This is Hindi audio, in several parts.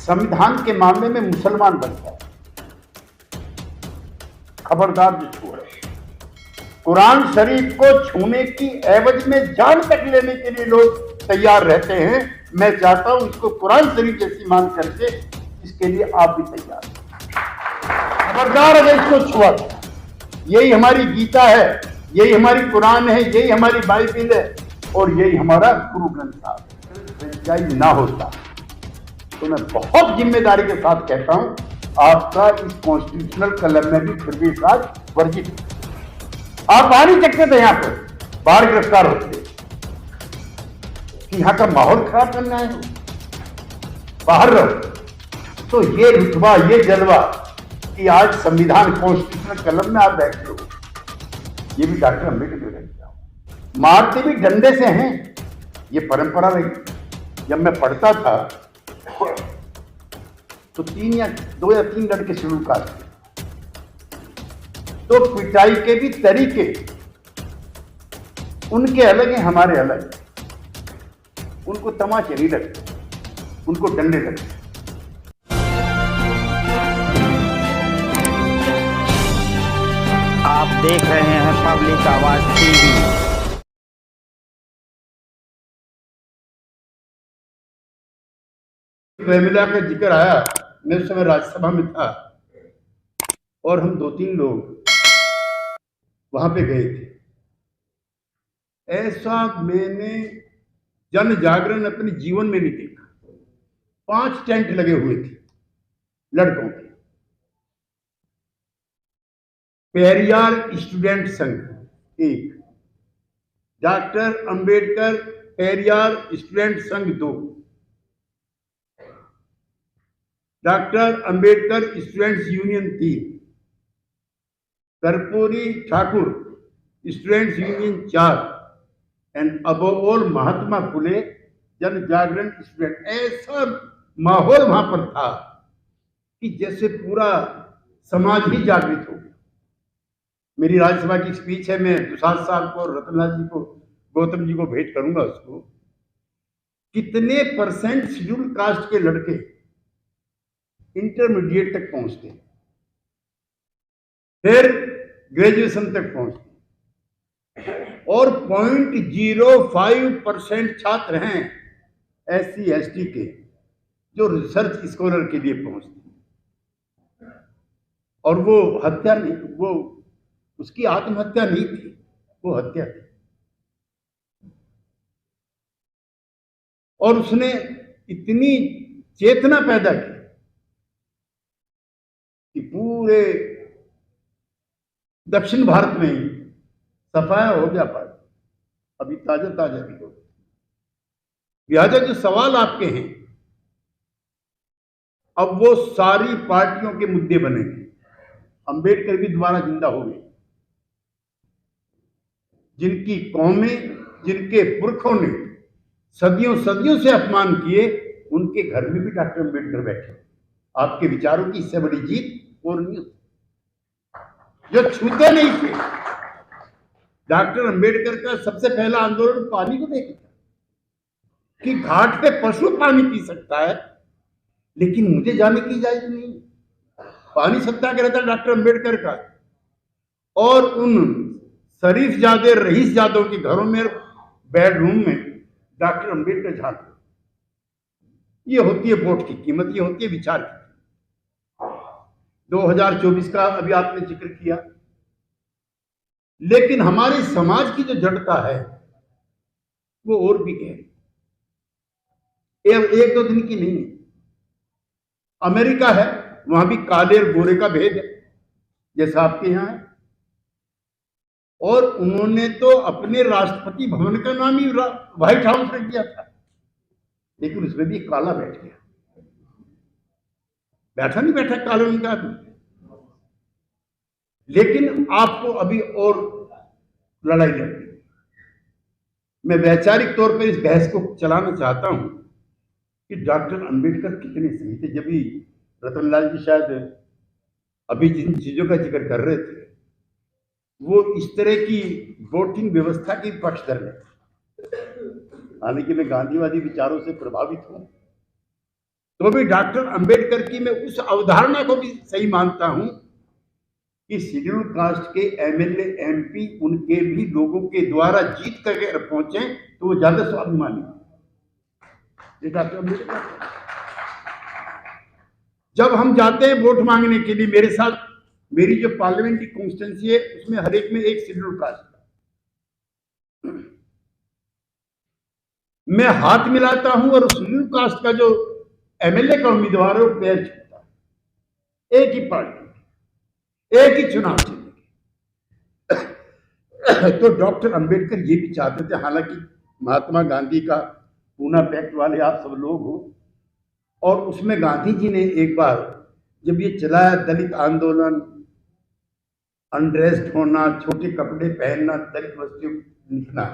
संविधान के मामले में मुसलमान बन गया। खबरदार जो छुए, कुरान शरीफ को छूने की एवज में जान तक लेने के लिए लोग तैयार रहते हैं। मैं चाहता हूं इसको कुरान शरीफ जैसी मान करके इसके लिए आप भी तैयार हैं। खबरदार अगर इसको छुआ, यही हमारी गीता है, यही हमारी कुरान है, यही हमारी बाइबिल है और यही हमारा गुरु ग्रंथ साहब है। ना होता तो मैं बहुत जिम्मेदारी के साथ कहता हूं, आपका इस कॉन्स्टिट्यूशनल कलम में भी प्रवेश आज वर्जित। आप आ नहीं सकते थे, यहां पर बाहर गिरफ्तार होते कि यहां का माहौल खराब करना है, बाहर रहो। तो ये रुतबा, ये जलवा कि आज संविधान कॉन्स्टिट्यूशनल कलम में आप बैठे हो, ये भी डॉक्टर अम्बेडकर ने किया। मारते भी डंडे से हैं, ये परंपरा रही। जब मैं पढ़ता था तो 2 या 3 लड़के शेड्यूल कास्ट थे, तो पिटाई के भी तरीके उनके अलग हैं, हमारे अलग हैं। उनको तमाचे नहीं लगते, उनको डंडे लगते। आप देख रहे हैं पब्लिक आवाज टीवी। प्रेमिला का जिक्र आया, मैं उस समय राज्यसभा में था और हम 2-3 लोग वहां पे गए थे। ऐसा मैंने जन जागरण अपने जीवन में नहीं देखा। 5 टेंट लगे हुए थे लड़कों के। पेरियार स्टूडेंट संघ 1, डॉक्टर अंबेडकर पेरियार स्टूडेंट संघ 2, doctor Ambedkar students union 3, Karpoori Thakur students union 4 and above all Mahatma Phule जन जागरण स्टूडेंट। ऐसा माहौल वहां पर था कि जैसे पूरा समाज ही जागृत हो गया। मेरी राज्यसभा की स्पीच है, मैं दुसाध साहब को, रतनलाल जी को, गौतम जी को भेंट करूंगा उसको। कितने % शेड्यूल कास्ट के लड़के इंटरमीडिएट तक पहुंचते, फिर ग्रेजुएशन तक पहुंचते, और 0.05% छात्र हैं SC ST के जो रिसर्च स्कॉलर के लिए पहुंचते। और वो हत्या नहीं, वो उसकी आत्महत्या नहीं थी, वो हत्या थी। और उसने इतनी चेतना पैदा की कि पूरे दक्षिण भारत में ही सफाया हो गया पार्टी। अभी ताजा ताजा भी हो। लिहाजा जो सवाल आपके हैं, अब वो सारी पार्टियों के मुद्दे बनेंगे। अंबेडकर भी दोबारा जिंदा हो गए। जिनकी कौमें, जिनके पुरखों ने सदियों सदियों से अपमान किए, उनके घर में भी डॉक्टर अंबेडकर बैठे। आपके विचारों की इससे बड़ी जीत और नहीं होती। जो छूते नहीं थे, डॉक्टर अंबेडकर का सबसे पहला आंदोलन पानी को लेकर था कि घाट पे पशु पानी पी सकता है, लेकिन मुझे जाने की इजाजत नहीं। पानी सत्याग्रह था डॉक्टर अंबेडकर का। और उन शरीफ जादे, रईस जादों के घरों में, बेडरूम में डॉक्टर अंबेडकर झांकते। ये होती है वोट की कीमत, ये होती है विचार की। 2024 का अभी आपने जिक्र किया, लेकिन हमारे समाज की जो जड़ता है वो और भी गहरी, 1-2 दिन की नहीं है। अमेरिका है, वहां भी काले और गोरे का भेद है जैसा आपके यहां है। और उन्होंने तो अपने राष्ट्रपति भवन का नाम ही व्हाइट हाउस रख दिया था, लेकिन उसमें भी काला बैठ गया। बैठा नहीं बैठा काला उनका आदमी। लेकिन आपको अभी और लड़ाई लड़नी। मैं वैचारिक तौर पर इस बहस को चलाना चाहता हूं कि डॉक्टर अंबेडकर कितने सही थे। जब भी रतनलाल जी शायद अभी जिन चीजों का जिक्र कर रहे थे, वो इस तरह की वोटिंग व्यवस्था की पक्षधर है। हालांकि मैं गांधीवादी विचारों से प्रभावित हूं, तो भी डॉक्टर अंबेडकर की मैं उस अवधारणा को भी सही मानता हूं कि शेड्यूल कास्ट के एमएलए एमपी उनके भी लोगों के द्वारा जीत करके अगर पहुंचे तो वो ज्यादा स्वाभिमानी है। डॉक्टर अंबेडकर जब हम जाते हैं वोट मांगने के लिए, मेरे साथ मेरी जो पार्लियामेंट्री कॉन्स्टिट्यूंसी है उसमें हर एक में एक शेड्यूल कास्ट, मैं हाथ मिलाता हूं और शेड्यूल कास्ट का जो एमएलए का उम्मीदवार है वो पैर छूता है। एक ही पार्टी, एक ही चुनाव चिन्ह। तो डॉक्टर अंबेडकर ये भी चाहते थे, हालांकि महात्मा गांधी का पूना पैक्ट वाले आप सब लोग हो, और उसमें गांधी जी ने एक बार जब ये चलाया दलित आंदोलन, अनड्रेस्ड होना, छोटे कपड़े पहनना, दलित बस्तियों लिखना,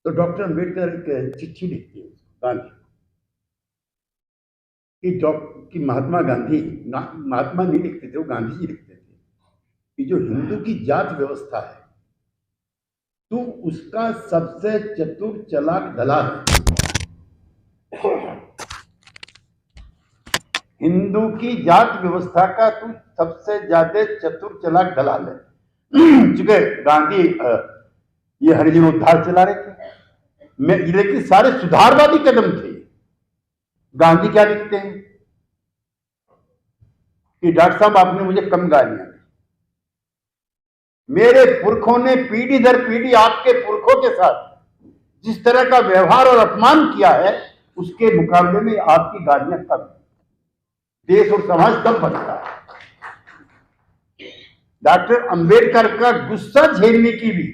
तो डॉक्टर अंबेडकर एक चिट्ठी लिखती है गांधी कि महात्मा गांधी, महात्मा नहीं लिखते थे, वो गांधी जी लिखते थे कि जो हिंदू की जात व्यवस्था है तू उसका सबसे चतुर चालाक दलाल है। हिंदू की जात व्यवस्था का तू सबसे ज्यादा चतुर चालाक दलाल है। चूंकि गांधी ये हरिजन उद्धार चला रहे थे, मैं लेकिन सारे सुधारवादी कदम थे। गांधी क्या लिखते हैं कि डॉक्टर साहब आपने मुझे कम गालियां दी, मेरे पुरखों ने पीढ़ी दर पीढ़ी आपके पुरखों के साथ जिस तरह का व्यवहार और अपमान किया है उसके मुकाबले में आपकी गालियां कम, देश और समाज कब बनता है। डॉक्टर अंबेडकर का गुस्सा झेलने की भी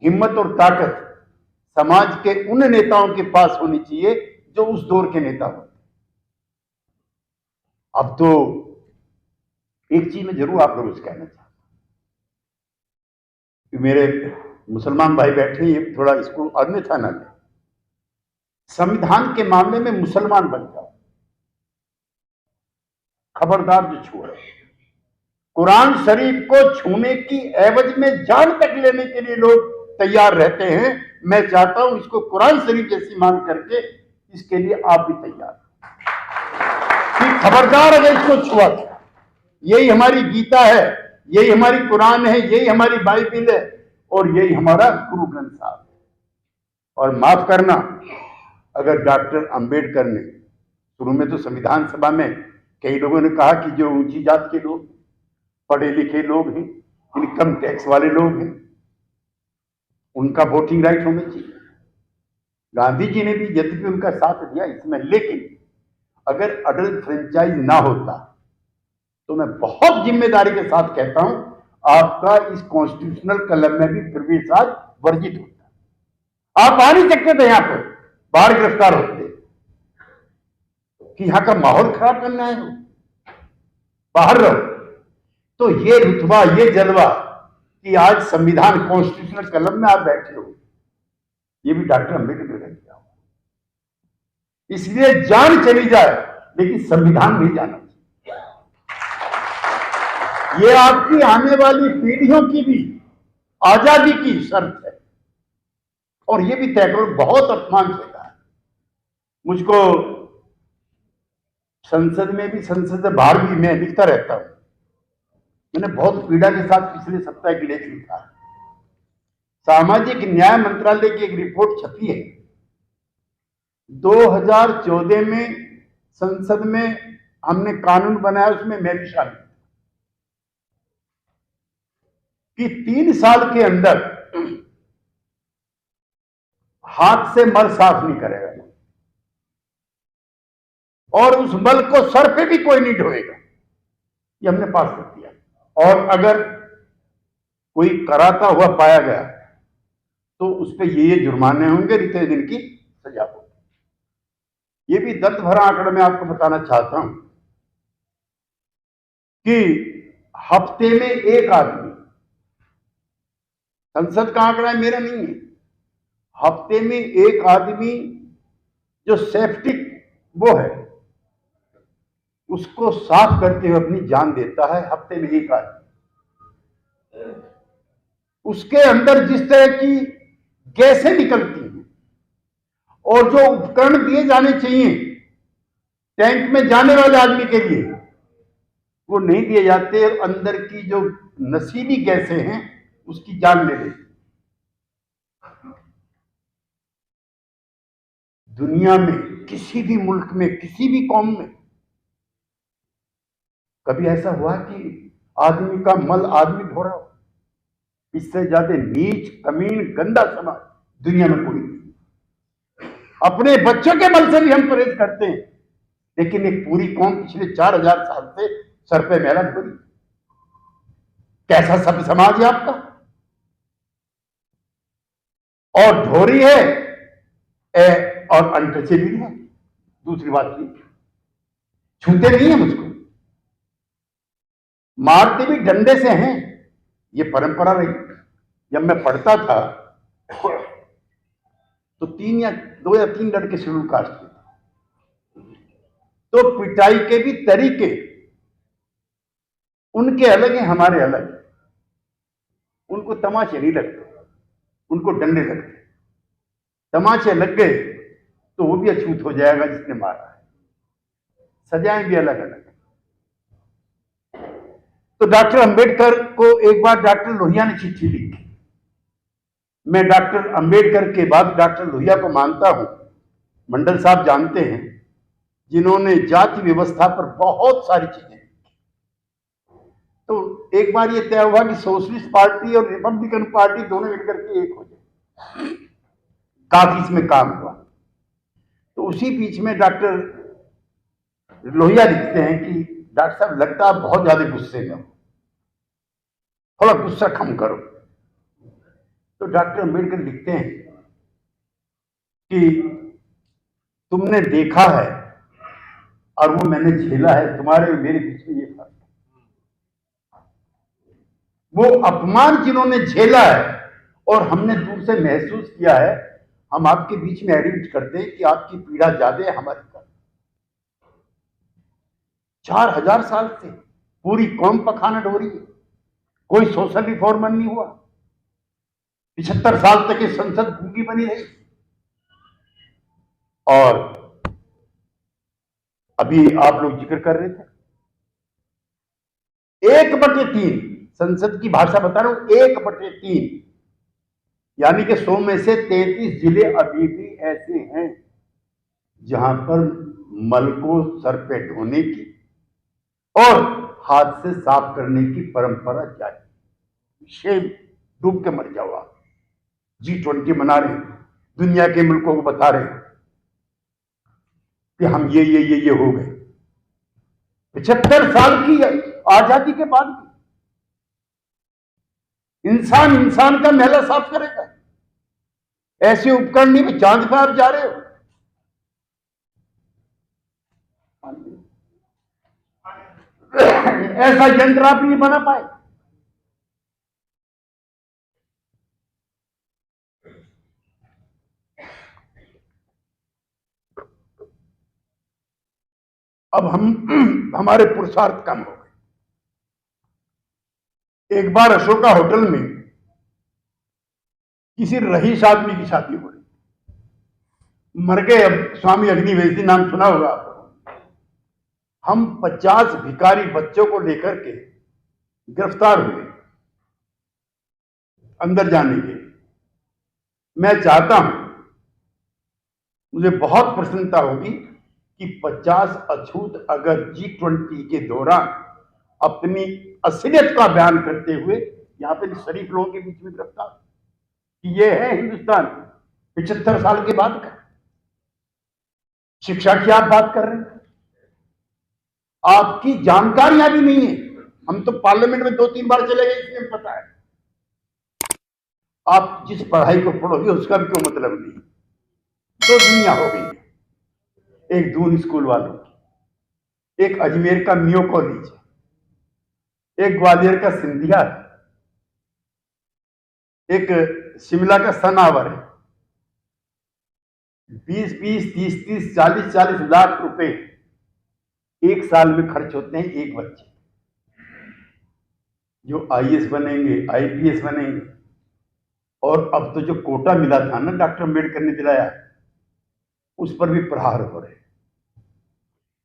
हिम्मत और ताकत समाज के उन नेताओं के पास होनी चाहिए जो उस दौर के नेता होते। अब तो एक चीज में जरूर आप लोगों से कहना चाहता हूं, मेरे मुसलमान भाई बैठे, ये थोड़ा इसको अन्यथा ना ले, संविधान के मामले में मुसलमान बन जाओ, खबरदार जो छुए। कुरान शरीफ को छूने की एवज में जान तक लेने के लिए लोग तैयार रहते हैं। मैं चाहता हूं इसको कुरान शरीफ जैसी मान करके इसके लिए आप भी तैयार कि खबरदार अगर इसको छुआ, यही हमारी गीता है, यही हमारी कुरान है, यही हमारी बाइबिल है और यही हमारा गुरु ग्रंथ साहब है। और माफ करना, अगर डॉक्टर अंबेडकर ने शुरू में तो संविधान सभा में कई लोगों ने कहा कि जो ऊंची जात के लोग, पढ़े लिखे लोग हैं, इनकम टैक्स वाले लोग हैं, उनका वोटिंग राइट होना चाहिए। गांधी जी ने भी यद्यपि उनका साथ दिया इसमें, लेकिन अगर अडल्ट फ्रेंचाइज ना होता तो मैं बहुत जिम्मेदारी के साथ कहता हूं आपका इस कॉन्स्टिट्यूशनल क्लब में भी प्रवेश आज वर्जित होता। आप आ नहीं सकते थे, यहां पर बाहर गिरफ्तार होते कि यहां का माहौल खराब करना है, बाहर रहो। तो ये रुतबा, ये जलवा कि आज संविधान कॉन्स्टिट्यूशनल क्लब में आप बैठे हो, ये भी डॉक्टर अंबेडकर ने किया। इसलिए जान चली जाए लेकिन संविधान नहीं जाना चाहिए। ये आपकी आने वाली पीढ़ियों की भी आजादी की शर्त है और ये भी तय करो। बहुत अपमान झेला है मुझको, संसद में भी, संसद से बाहर भी मैं लिखता रहता हूं। मैंने बहुत पीड़ा के साथ पिछले सप्ताह एक लेख लिखा है। सामाजिक न्याय मंत्रालय की एक रिपोर्ट छपी है, 2014 में संसद में हमने कानून बनाया, उसमें मैं भी शामिल कि 3 साल के अंदर हाथ से मल साफ नहीं करेगा और उस मल को सर पे भी कोई नहीं ढोएगा, ये हमने पास कर दिया। और अगर कोई कराता हुआ पाया गया तो उस पर ये जुर्माने होंगे, इतने दिन की सजा होगी। ये भी दर्द भरा आंकड़ा मैं आपको बताना चाहता हूं कि हफ्ते में एक आदमी, संसद का आंकड़ा मेरा नहीं है, हफ्ते में एक आदमी जो सेप्टिक वो है उसको साफ करते हुए अपनी जान देता है। हफ्ते में एक आदमी, उसके अंदर जिस तरह की गैसें निकलती हैं और जो उपकरण दिए जाने चाहिए टैंक में जाने वाले आदमी के लिए वो नहीं दिए जाते, और अंदर की जो नशीली गैसें हैं उसकी जान ले लेती। दुनिया में किसी भी मुल्क में, किसी भी कौम में कभी ऐसा हुआ कि आदमी का मल आदमी धो रहा हो? इससे ज्यादा नीच, कमीन, गंदा समाज दुनिया में कोई नहीं। अपने बच्चों के मल से भी हम परहेज करते हैं, लेकिन एक पूरी कौम पिछले 4000 साल से सर पे मैला धो रही। कैसा सब समाज है आपका? और ढोरी है और अनटचेबल है। दूसरी बात ये, छूते नहीं है मुझको, मारते भी डंडे से हैं। ये परंपरा रही। जब मैं पढ़ता था तो 2 या 3 लड़के शेड्यूल कास्ट के थे, तो पिटाई के भी तरीके उनके अलग हैं, हमारे अलग हैं। उनको तमाचे नहीं लगते, उनको डंडे लगते। तमाचे लग गए तो वो भी अछूत हो जाएगा जिसने मारा है। सजाएं भी अलग अलग है। तो डॉक्टर अंबेडकर को एक बार डॉक्टर लोहिया ने चिट्ठी लिखी। मैं डॉक्टर अंबेडकर के बाद डॉक्टर लोहिया को मानता हूं। मंडल साहब जानते हैं, जिन्होंने जाति व्यवस्था पर बहुत सारी चीजें लिखी। तो एक बार ये तय हुआ कि सोशलिस्ट पार्टी और रिपब्लिकन पार्टी दोनों मिलकर के एक हो जाए। काफी इसमें काम हुआ। तो उसी बीच में डॉक्टर लोहिया लिखते हैं कि डॉक्टर साहब, लगता है बहुत ज्यादा गुस्से में हो, थोड़ा गुस्सा कम करो। तो डॉक्टर अंबेडकर लिखते हैं कि तुमने देखा है और वो मैंने झेला है, तुम्हारे और मेरे बीच में ये फर्क है। वो अपमान जिन्होंने झेला है और हमने दूर से महसूस किया है, हम आपके बीच में एडमिट करते हैं कि आपकी पीड़ा ज्यादा है, हमारी कम। 4000 साल से पूरी कौम पखानट हो रही है, कोई सोशल रिफॉर्मर नहीं हुआ। 75 साल तक ये संसद गूंगी बनी रही। और अभी आप लोग जिक्र कर रहे थे, 1/3 संसद की भाषा बता रहा हूं, 1/3, यानी कि 100 में से 33 जिले अभी भी ऐसे हैं जहां पर मल को सर पे ढोने की और हाथ से साफ करने की परंपरा जारी। शेम, डूब के मर जाओ आप। G20 मना रहे हैं, दुनिया के मुल्कों को बता रहे हैं कि हम ये हो गए। 75 साल की आजादी के बाद भी इंसान का मैला साफ करेगा। ऐसे उपकरण नहीं कि चांद पे आप जा रहे हो। ऐसा यंत्र आप नहीं बना पाए। अब हमारे पुरुषार्थ कम हो गए। एक बार अशोका होटल में किसी रईस आदमी की शादी हो रही, मर गए। अब स्वामी अग्निवेशी नाम सुना होगा आपको। हम 50 भिखारी बच्चों को लेकर के गिरफ्तार हुए अंदर जाने के। मैं चाहता हूं, मुझे बहुत प्रसन्नता होगी कि 50 अछूत अगर G20 के दौरान अपनी असलियत का बयान करते हुए यहां पर शरीफ लोगों के बीच में गिरफ्तार, कि ये है हिंदुस्तान 75 साल के बाद का। शिक्षा की आप बात कर रहे हैं, आपकी जानकारियां भी नहीं है। हम तो पार्लियामेंट में 2-3 बार चले गए, इसलिए पता है। आप जिस पढ़ाई को पढ़ोगे उसका भी कोई मतलब नहीं। तो दुनिया हो गई है। एक दून स्कूल वालों की, एक अजमेर का मियो कॉलेज, एक ग्वालियर का सिंधिया, एक शिमला का सनावर है। 20-20, 30-30, 40-40 लाख रुपए एक साल में खर्च होते हैं एक बच्चे, जो IAS बनेंगे, IPS बनेंगे। और अब तो जो कोटा मिला था ना, डॉक्टर अम्बेडकर ने दिलाया, उस पर भी प्रहार हो रहे।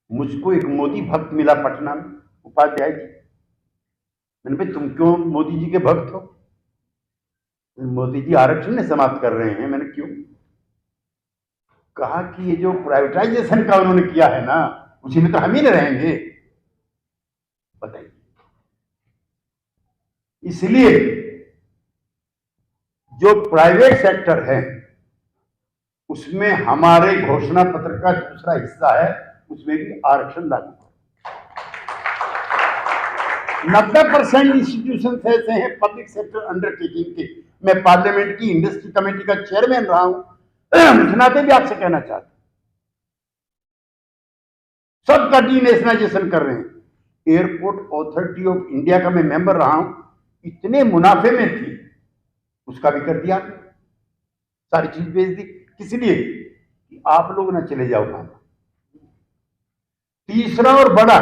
मुझको एक मोदी भक्त मिला पटना में, उपाध्याय जी। मैंने भाई तुम क्यों मोदी जी के भक्त हो? मोदी जी आरक्षण नहीं समाप्त कर रहे हैं। मैंने क्यों? कहा कि ये जो प्राइवेटाइजेशन का उन्होंने किया है ना, उसी में तो हम ही नहीं रहेंगे। बताइए। इसलिए जो प्राइवेट सेक्टर है उसमें हमारे घोषणा पत्र का दूसरा हिस्सा है, उसमें भी आरक्षण लागू। 90% इंस्टीट्यूशन ऐसे हैं पब्लिक सेक्टर अंडरटेकिंग के। मैं पार्लियामेंट की इंडस्ट्री कमेटी का चेयरमैन रहा हूं, उस नाते भी आपसे कहना चाहता हूं, सबका डीनेशनलाइजेशन कर रहे हैं। एयरपोर्ट अथॉरिटी ऑफ इंडिया का मैं मेंबर रहा हूं, इतने मुनाफे में थी, उसका भी कर दिया, सारी चीज बेच दी। किस लिए? कि आप लोग ना चले जाओ वहां। तीसरा और बड़ा,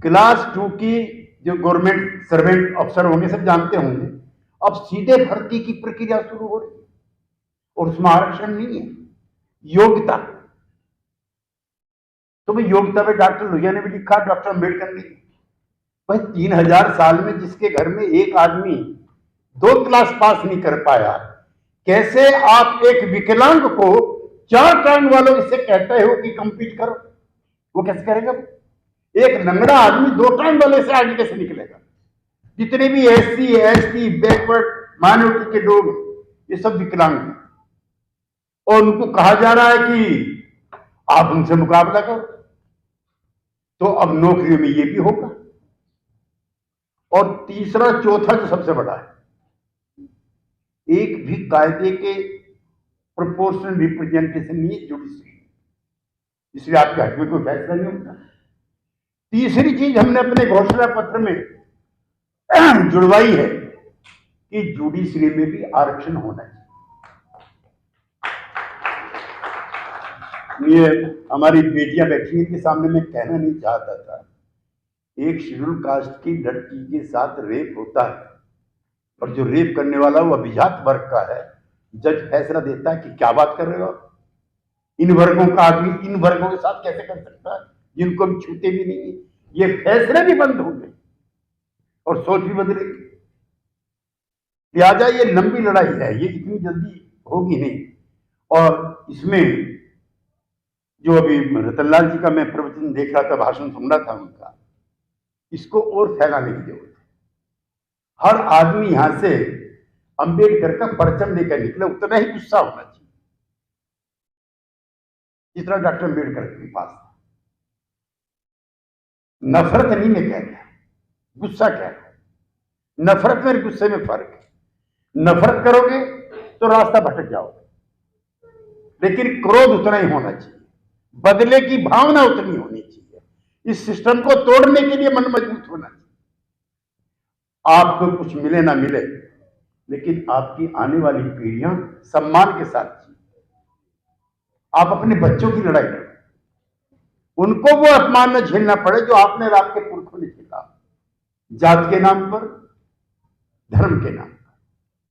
क्लास 2 की जो गवर्नमेंट सर्वेंट अफसर होंगे सब जानते होंगे, अब सीधे भर्ती की प्रक्रिया शुरू हो रही है और उसमें आरक्षण नहीं है, योग्यता। तो भाई योग्यता में डॉक्टर लोहिया ने भी लिखा, डॉक्टर अम्बेडकर ने। भाई 3000 साल में जिसके घर में एक आदमी 2 क्लास पास नहीं कर पाया, कैसे आप एक विकलांग को 4 टांग वालों से कहते हो कि कंपीट करो? वो कैसे करेगा? एक लंगड़ा आदमी 2 टांग वाले से आगे कैसे निकलेगा? जितने भी SC ST बैकवर्ड माइनॉरिटी के लोग, ये सब विकलांग हैं और उनको कहा जा रहा है कि आप उनसे मुकाबला करो। तो अब नौकरियों में ये भी होगा। और तीसरा चौथा जो सबसे बड़ा है, एक भी कायदे के प्रोपोर्शनल रिप्रेजेंटेशन नहीं है जुडिशरी, इसलिए आपके हक में कोई फैसला नहीं होता। तीसरी चीज हमने अपने घोषणा पत्र में जुड़वाई है कि जुडिशरी में भी आरक्षण होना चाहिए। ये हमारी बेटियां बैठी हैं, के सामने मैं कहना नहीं चाहता था, एक शेड्यूल कास्ट की लड़की के साथ रेप होता है और जो रेप करने वाला वो अभिजात वर्ग का है, जज फैसला देता है कि क्या बात कर रहे हो आप, इन वर्गों का आदमी इन वर्गों के साथ कैसे कर सकता है, जिनको हम छूते भी नहीं है। ये फैसले भी बंद होंगे और सोच भी बदलेगी। लिहाजा ये लंबी लड़ाई है, ये इतनी जल्दी होगी नहीं। और इसमें जो अभी रतनलाल जी का मैं प्रवचन देख रहा था, भाषण सुन रहा था उनका, इसको और फैलाने की जरूरत है। हर आदमी यहां से अंबेडकर का परचम लेकर निकले, उतना ही गुस्सा होना चाहिए जितना डॉक्टर अंबेडकर के पास था। नफरत नहीं मैं कह रहा, गुस्सा कह रहा। नफरत में गुस्से में फर्क है। नफरत करोगे तो रास्ता भटक जाओगे, लेकिन क्रोध उतना ही होना चाहिए, बदले की भावना उतनी होनी चाहिए। इस सिस्टम को तोड़ने के लिए मन मजबूत होना चाहिए। आपको कुछ मिले ना मिले, लेकिन आपकी आने वाली पीढ़ियां सम्मान के साथ जी। आप अपने बच्चों की लड़ाई लड़ो, उनको वो अपमान न झेलना पड़े जो आपने और आपके पुरखों ने झेला, जात के नाम पर, धर्म के नाम पर।